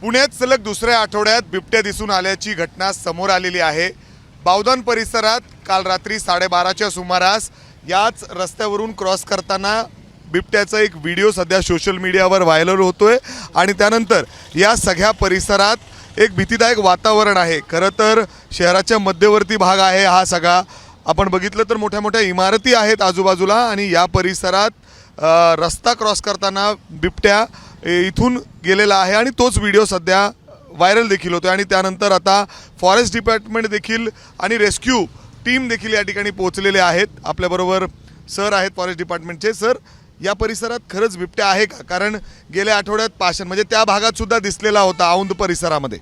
पुण्यात सलग दुसऱ्या आठवड्यात बिबट्या दिसून आल्याची घटना समोर आलेली आहे। बावधन परिसरात काल रात्री 12:30च्या सुमारास याच रस्त्यावरून क्रॉस करताना बिबट्याचा एक व्हिडिओ सध्या सोशल मीडियावर व्हायरल होतोय आणि त्यानंतर या सगळ्या परिसरात एक भीतीदायक वातावरण आहे। खरं तर शहराच्या मध्यवर्ती भाग आहे हा सगळा। आपण बघितलं तर मोठ्या मोठ्या इमारती आहेत आजूबाजूला आणि या परिसरात रस्ता क्रॉस करताना बिबट्या इथून गेलेला आहे आणि तोच व्हिडिओ सध्या व्हायरल देखील होतोय। आणि त्यानंतर आता फॉरेस्ट डिपार्टमेंट देखील आणि रेस्क्यू टीम देखील या ठिकाणी पोहोचलेले आहेत। आपल्याबरोबर सर आहेत फॉरेस्ट डिपार्टमेंटचे। सर, या परिसरात खरंच बिबट्या आहे का? कारण गेल्या आठवड्यात पाषाण म्हणजे त्या भागात सुद्धा दिसलेला होता औंध परिसरामध्ये।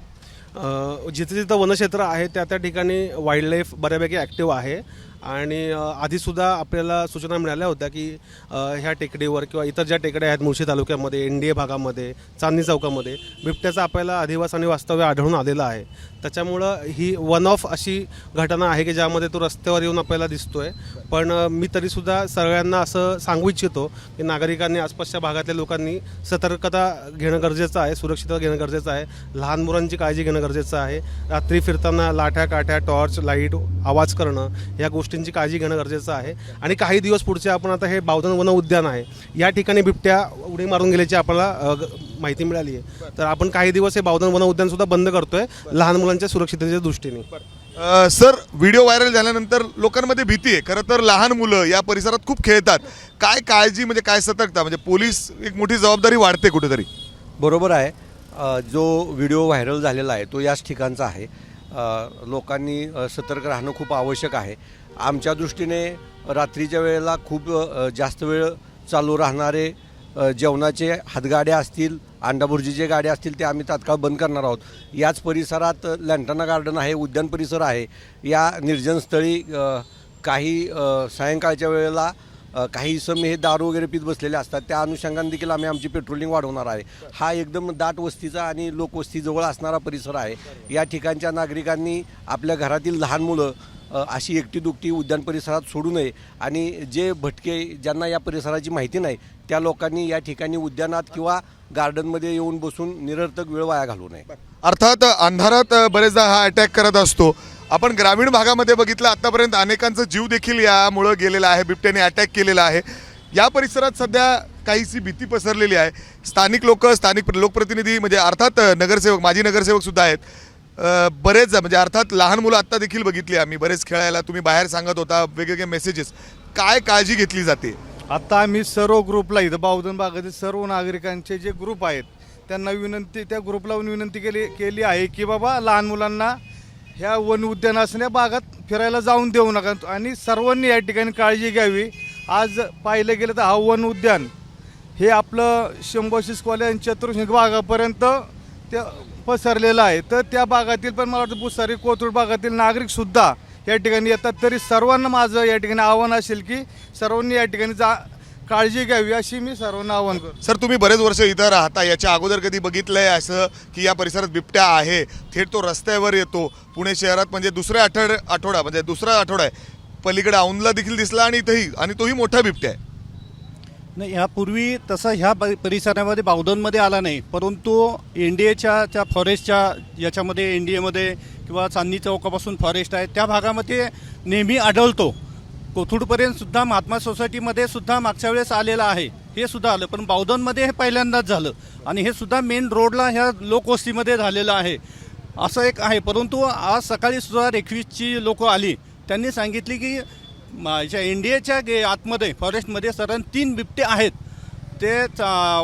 जिथे जिथं वनक्षेत्र आहे त्या ठिकाणी वाईल्ड लाईफ बऱ्यापैकी ॲक्टिव्ह आहे आणि आधीसुद्धा आपल्याला सूचना मिळाल्या होत्या की ह्या टेकडीवर किंवा इतर ज्या टेकड्या आहेत मुळशी तालुक्यामध्ये NDA भागामध्ये चांदणी चौकामध्ये बिबट्याचा आपल्याला अधिवास आणि वास्तव्य आढळून आलेलं आहे। त्याच्यामुळं ही वन ऑफ अशी घटना आहे की ज्यामध्ये तो रस्त्यावर येऊन आपल्याला दिसतोय। पण मी तरीसुद्धा सगळ्यांना असं सांगू इच्छितो की नागरिकांनी आसपासच्या भागातल्या लोकांनी सतर्कता घेणं गरजेचं आहे, सुरक्षितता घेणं गरजेचं आहे, लहान मुलांची काळजी घेणं गरजेचं आहे। रात्री फिरताना लाठ्या काठ्या टॉर्च लाईट आवाज करणं या गोष्टींची काळजी घेणं गरजेचं आहे। आणि काही दिवस पुढचे आपण आता हे बावधन वन उद्यान आहे या ठिकाणी बिबट्या उडी मारून गेल्याची आपल्याला माहिती मिळाली आहे। तर आपण काही दिवस हे बावधन वन उद्यान सुद्धा बंद करतोय लहान मुलांच्या सुरक्षिततेच्या दृष्टीने। सर, व्हिडिओ व्हायरल झाल्यानंतर लोकांमध्ये भीती आहे। खरं तर लहान मुलं या परिसरात खूप खेळतात। काय काळजी म्हणजे काय सतर्कता म्हणजे पोलीस एक मोठी जबाबदारी वाढते कुठेतरी। बरोबर आहे। जो व्हिडिओ व्हायरल झालेला आहे तो याच ठिकाणचा आहे। लोकांनी सतर्क राहणं खूप आवश्यक आहे। आमच्या दृष्टीने रात्रीच्या वेळेला खूप जास्त वेळ चालू राहणारे जेवणाचे हातगाड्या असतील, अंडाभुर्जीचे गाड्या असतील ते आम्ही तात्काळ बंद करणार आहोत। याच परिसरात लँटाना गार्डन आहे, उद्यान परिसर आहे। या निर्जनस्थळी काही सायंकाळच्या वेळेला काही इसम हे दारू वगैरे पीत बसलेले असतात। त्या अनुषंगाने देखील आम्ही आमची पेट्रोलिंग वाढवणार आहे। हा एकदम दाट वस्तीचा आणि लोकवस्तीजवळ असणारा परिसर आहे। या ठिकाणच्या नागरिकांनी आपल्या घरातील लहान मुलं अशी एकटी दुकटी उद्यान परिसरात सोडू नये आणि जे भटके ज्यांना या परिसराची माहिती नाही त्या लोकांनी या ठिकाणी उद्यानात किंवा गार्डनमध्ये येऊन बसून निरर्थक वेळ वाया घालवू नये। अर्थात अंधारात बरेचदा हा अटॅक करत असतो। आपण ग्रामीण भागामध्ये बघितलं आतापर्यंत अनेकांचा जीव देखील यामुळे गेलेला आहे, बिबट्याने अटॅक केलेला आहे। या परिसरात सध्या काहीशी भीती पसरलेली आहे। स्थानिक लोक, स्थानिक लोकप्रतिनिधी म्हणजे अर्थात नगरसेवक, माजी नगरसेवक सुद्धा आहेत। बरेच म्हणजे अर्थात लहान मुलं आत्ता देखील बघितली आम्ही बरेच खेळायला, तुम्ही बाहेर सांगत होता वेगवेगळे मेसेजेस, काय काळजी घेतली जाते? आता आम्ही सर्व ग्रुपला इथं बावधन भागातील सर्व नागरिकांचे जे ग्रुप आहेत त्यांना विनंती, त्या ग्रुपला विनंती केली आहे की बाबा लहान मुलांना ह्या वन उद्यान असणाऱ्या भागात फिरायला जाऊन देऊ नका आणि सर्वांनी या ठिकाणी काळजी घ्यावी। आज पाहिलं गेलं तर हा वन उद्यान हे आपलं शंभोशी कॉलेज चतुर्शिंग भागापर्यंत ते पसरलेलं आहे। तर त्या भागातील पण मला वाटतं भुसारी कोथरूड भागातील नागरिकसुद्धा या ठिकाणी येतात। तरी सर्वांना माझं या ठिकाणी आव्हान असेल की सर्वांनी या ठिकाणी काळजी घ्यावी अशी मी सर्वांना आव्हान करतो। सर, तुम्ही बरेच वर्ष इथं राहता, याच्या अगोदर कधी बघितलंय असं की या परिसरात बिबट्या आहे, थेट तो रस्त्यावर येतो? पुणे शहरात म्हणजे दुसरा आठवडा आहे, पलीकडे औंधला देखील दिसला आणि इथंही, आणि तोही मोठा बिबट्या आहे। नाही, यापूर्वी तसं ह्या परिसरामध्ये बावधनमध्ये आला नाही, परंतु NDAच्या त्या फॉरेस्टच्या याच्यामध्ये NDAमध्ये किंवा चांदणी चौकापासून फॉरेस्ट आहे त्या भागामध्ये नेहमी आढळतो। कोथरूडपर्यंत सुद्धा महात्मा सोसायटीमध्ये सुद्धा मागच्या वेळेस आलेलं आहे, हे सुद्धा आलं। पण बावधनमध्ये हे पहिल्यांदाच झालं आणि हे सुद्धा मेन रोडला ह्या लोकवस्तीमध्ये झालेलं आहे असं एक आहे। परंतु आज सकाळी सुद्धा 21ची लोकं आली, त्यांनी सांगितली की NDAच्या आतमध्ये फॉरेस्टमध्ये साधारण 3 बिबटे आहेत। ते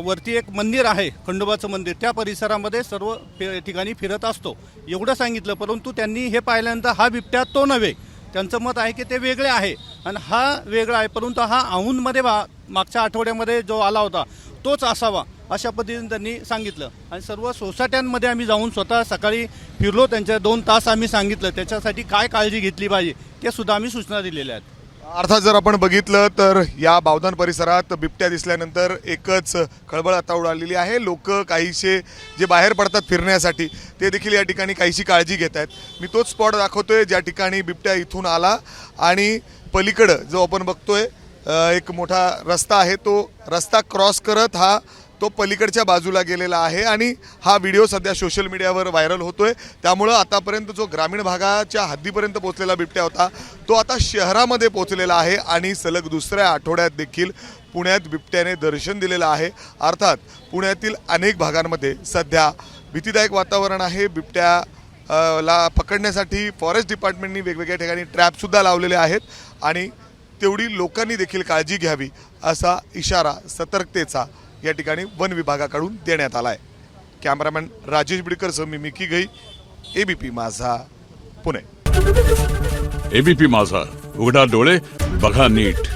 वरती एक मंदिर आहे, खंडोबाचं मंदिर, त्या परिसरामध्ये सर्व ठिकाणी फिरत असतो एवढं सांगितलं। परंतु त्यांनी हे पाहिल्यानंतर हा बिबट्या तो नव्हे, त्यांचं मत आहे की ते वेगळे आहे आणि हा वेगळा आहे, परंतु हा औंधमध्ये मागच्या आठवड्यामध्ये जो आला होता तोच असावा अशा पद्धतीने त्यांनी सांगितलं। आणि सर्व सोसायट्यांमध्ये आम्ही जाऊन स्वतः सकाळी फिरलो, त्यांच्या 2 तास आम्ही सांगितलं त्याच्यासाठी काय काळजी घेतली पाहिजे ते सुद्धा आम्ही सूचना दिलेल्या आहेत। अर्थात जर आपण बघितलं तर या बावधन परिसरात बिबट्या दिसल्यानंतर एकच खळबळ आता उडालेली आहे। लोक काहीसे जे बाहेर पडतात फिरण्यासाठी ते देखील या ठिकाणी काहीशी काळजी घेत आहेत। मी तोच स्पॉट दाखवतोय ज्या ठिकाणी बिबट्या इथून आला आणि पलीकडं जो आपण बघतोय एक मोठा रस्ता आहे, तो रस्ता क्रॉस करत हा तो पलीकडच्या बाजूला गेलेला आहे आणि हा व्हिडिओ सध्या सोशल मीडियावर व्हायरल होतोय. त्यामुळं आतापर्यंत जो ग्रामीण भागाच्या हद्दीपर्यंत पोहोचलेला बिबट्या होता तो आता शहरामध्ये पोहोचलेला आहे आणि सलग दुसऱ्या आठवड्यात देखील पुण्यात बिबट्याने दर्शन दिलेलं आहे. अर्थात पुण्यातील अनेक भागांमध्ये सध्या भीतीदायक वातावरण आहे. बिबट्याला पकडण्यासाठी फॉरेस्ट डिपार्टमेंटनी वेगवेगळ्या ठिकाणी ट्रॅपसुद्धा लावलेले आहेत आणि तेवढी लोकांनी देखील काळजी घ्यावी असा इशारा सतर्कतेचा या ठिकाणी वन विभागाकडून देण्यात आला आहे. कॅमेरामॅन राजेश बिडकरसह मी मिकी घई, एबीपी माझा, पुणे. एबीपी माझा, उघडा डोळे बघा नीट.